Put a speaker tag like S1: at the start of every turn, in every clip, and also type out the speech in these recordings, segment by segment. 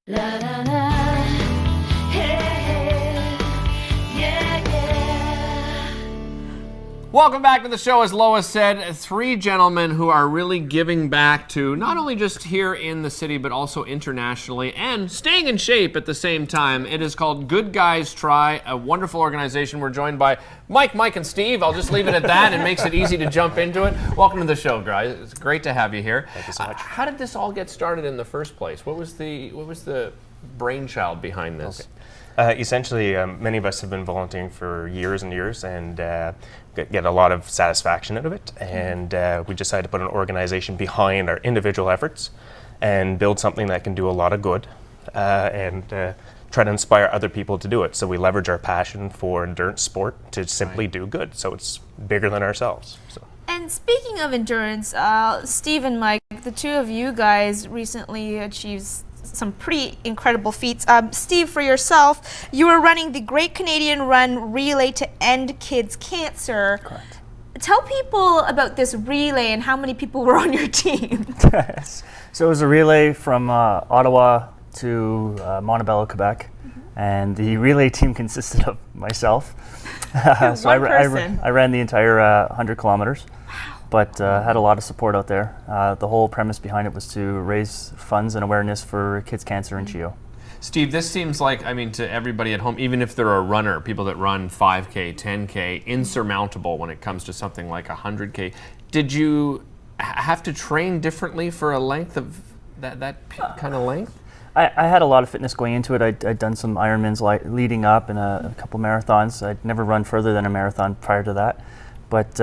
S1: La la la, hey, hey, yeah, yeah.
S2: Welcome back to the show. As Lois said, three gentlemen who are really giving back to not only just here in the city, but also internationally and staying in shape at the same time. It is called GoodGuysTri, a wonderful organization. We're joined by Mike, and Steve. I'll just leave it at that. It makes it easy to jump into it. Welcome to the show, guys. It's great to have you here.
S3: Thank you so much.
S2: How did this all get started in the first place? What was the brainchild behind this?
S3: Okay. Essentially, many of us have been volunteering for years and years and get a lot of satisfaction out of it. And we decided to put an organization behind our individual efforts and build something that can do a lot of good and try to inspire other people to do it. So we leverage our passion for endurance sport to simply do good. So it's bigger than ourselves. So.
S4: And speaking of endurance, Steve and Mike, the two of you guys recently achieved some pretty incredible feats. Steve, for yourself, you were running the Great Canadian Run Relay to End Kids Cancer.
S5: Correct.
S4: Tell people about this relay and how many people were on your team.
S5: So it was a relay from Ottawa to Montebello, Quebec, and the relay team consisted of myself. So
S4: One person.
S5: I ran the entire 100 kilometers, but had a lot of support out there. The whole premise behind it was to raise funds and awareness for kids' cancer in CHEO.
S2: Steve, this seems like, to everybody at home, even if they're a runner, people that run 5K, 10K, insurmountable when it comes to something like 100K. Did you have to train differently for a length of that kind of length?
S5: I had a lot of fitness going into it. I'd done some Ironmans leading up and a couple marathons. I'd never run further than a marathon prior to that. But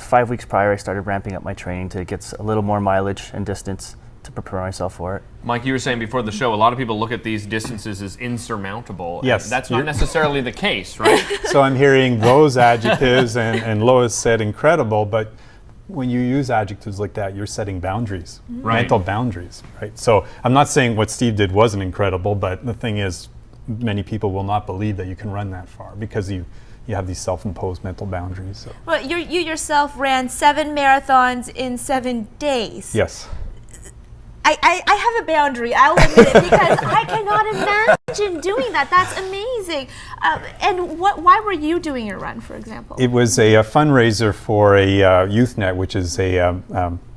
S5: 5 weeks prior, I started ramping up my training to get a little more mileage and distance to prepare myself for it.
S2: Mike, you were saying before the show, a lot of people look at these distances as insurmountable.
S6: Yes.
S2: That's not necessarily the case, right?
S6: So I'm hearing those adjectives, and Lois said incredible, but when you use adjectives like that, you're setting boundaries, mental boundaries, right? So I'm not saying what Steve did wasn't incredible, but the thing is, many people will not believe that you can run that far because you have these self-imposed mental boundaries. So.
S4: Well, you yourself ran 7 marathons in 7 days.
S6: Yes.
S4: I have a boundary, I'll admit it, because I cannot imagine doing that. That's amazing. And why were you doing your run, for example?
S6: It was a fundraiser for a YouthNet, which is a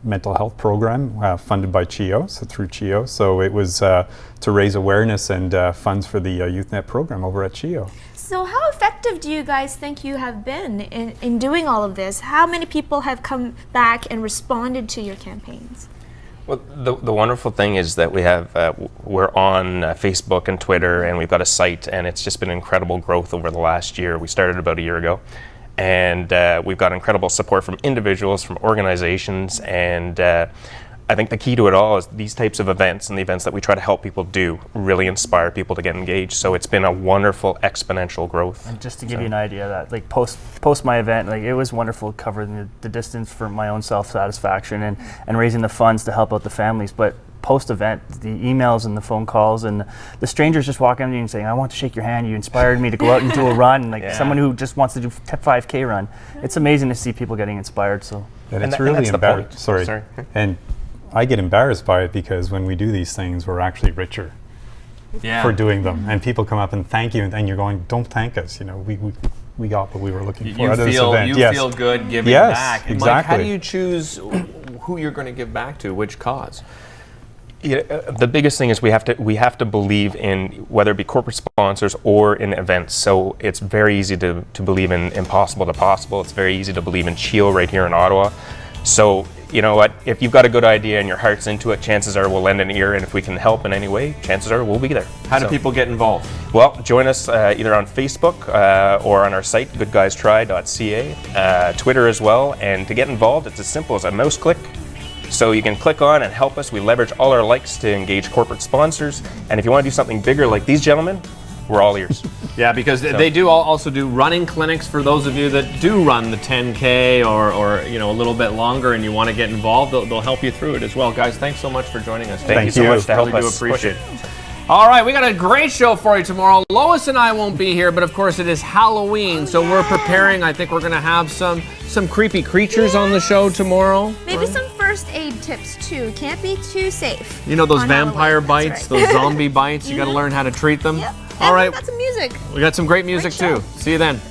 S6: mental health program funded by CHEO, so through CHEO. So it was to raise awareness and funds for the YouthNet program over at CHEO.
S4: So how effective do you guys think you have been in doing all of this? How many people have come back and responded to your campaigns?
S3: Well, the wonderful thing is that we have, we're on Facebook and Twitter, and we've got a site, and it's just been incredible growth over the last year. We started about a year ago, and we've got incredible support from individuals, from organizations, and I think the key to it all is these types of events and the events that we try to help people do really inspire people to get engaged. So it's been a wonderful exponential growth.
S5: And just to give you an idea, that like post my event, like it was wonderful covering the distance for my own self-satisfaction and raising the funds to help out the families. But post-event, the emails and the phone calls and the strangers just walking up to you and saying, "I want to shake your hand. You inspired me to go out and do a run." Like someone who just wants to do a 5K run. It's amazing to see people getting inspired. So
S6: And it's really embarrassing. Sorry. And I get embarrassed by it because when we do these things, we're actually richer for doing them. And people come up and thank you, and you're going, "Don't thank us. We got what we were looking for out of this event."
S2: You feel good giving back. And
S6: Exactly.
S2: Mike, how do you choose who you're going to give back to, which cause?
S3: Yeah, the biggest thing is we have to believe in, whether it be corporate sponsors or in events. So it's very easy to believe in impossible to possible. It's very easy to believe in CHEO right here in Ottawa. So you know what, if you've got a good idea and your heart's into it, chances are we'll lend an ear, and if we can help in any way, chances are we'll be there.
S2: How do people get involved?
S3: Well, join us either on Facebook or on our site, GoodGuysTri.ca, Twitter as well, and to get involved, it's as simple as a mouse click. So you can click on and help us. We leverage all our likes to engage corporate sponsors, and if you want to do something bigger like these gentlemen, we're all ears.
S2: Yeah, because they do also do running clinics for those of you that do run the 10K or a little bit longer and you want to get involved. They'll help you through it as well. Guys, thanks so much for joining us.
S3: Thank you so much to help
S2: really
S3: us
S2: do appreciate it. All right, we got a great show for you tomorrow. Lois and I won't be here, but of course it is Halloween, so we're preparing. I think we're going to have some creepy creatures on the show tomorrow.
S4: Maybe some first first aid tips too. Can't be too safe.
S2: You know those
S4: on Halloween,
S2: vampire
S4: that's
S2: bites,
S4: right.
S2: those zombie bites, you got to learn how to treat them.
S4: Yep.
S2: All
S4: And
S2: right.
S4: we got some music.
S2: We got some great music
S4: Great show.
S2: too. See you then.